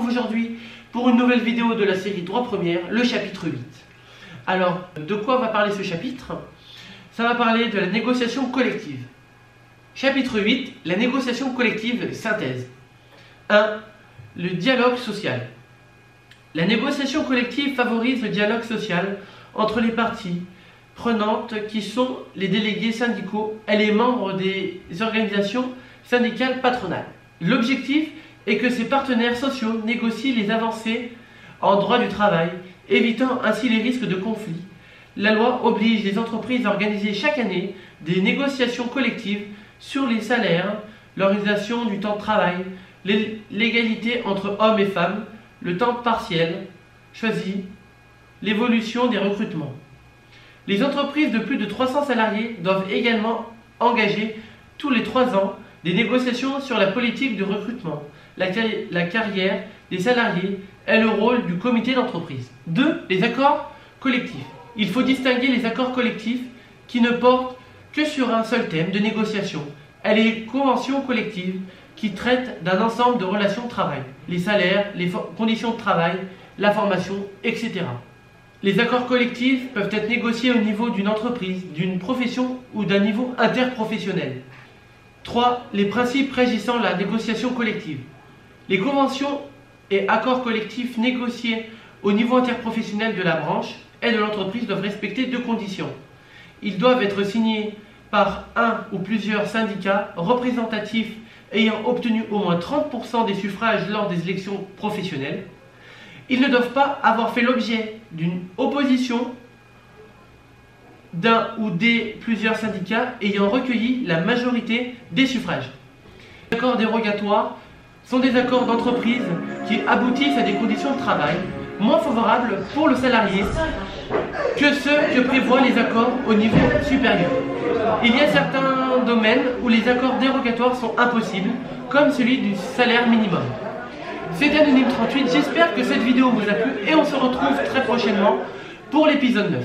retrouve aujourd'hui pour une nouvelle vidéo de la série Droit première, le chapitre 8. Alors, de quoi va parler ce chapitre? Ça va parler de la négociation collective. Chapitre 8, la négociation collective, synthèse. 1. Le dialogue social. La négociation collective favorise le dialogue social entre les parties prenantes qui sont les délégués syndicaux et les membres des organisations syndicales patronales. L'objectif est que ces partenaires sociaux négocient les avancées en droit du travail, évitant ainsi les risques de conflit. La loi oblige les entreprises à organiser chaque année des négociations collectives sur les salaires, l'organisation du temps de travail, l'égalité entre hommes et femmes, le temps partiel choisi, l'évolution des recrutements. Les entreprises de plus de 300 salariés doivent également engager tous les 3 ans des négociations sur la politique de recrutement, la carrière des salariés et le rôle du comité d'entreprise. 2. Les accords collectifs. Il faut distinguer les accords collectifs qui ne portent que sur un seul thème de négociation et les conventions collectives qui traitent d'un ensemble de relations de travail, les salaires, les conditions de travail, la formation, etc. Les accords collectifs peuvent être négociés au niveau d'une entreprise, d'une profession ou d'un niveau interprofessionnel. 3. Les principes régissant la négociation collective. Les conventions et accords collectifs négociés au niveau interprofessionnel de la branche et de l'entreprise doivent respecter 2 conditions. Ils doivent être signés par un ou plusieurs syndicats représentatifs ayant obtenu au moins 30% des suffrages lors des élections professionnelles. Ils ne doivent pas avoir fait l'objet d'une opposition d'un ou des plusieurs syndicats ayant recueilli la majorité des suffrages. Les accords dérogatoires sont des accords d'entreprise qui aboutissent à des conditions de travail moins favorables pour le salarié que ceux que prévoient les accords au niveau supérieur. Il y a certains domaines où les accords dérogatoires sont impossibles, comme celui du salaire minimum. C'était Anonyme 38, j'espère que cette vidéo vous a plu et on se retrouve très prochainement pour l'épisode 9.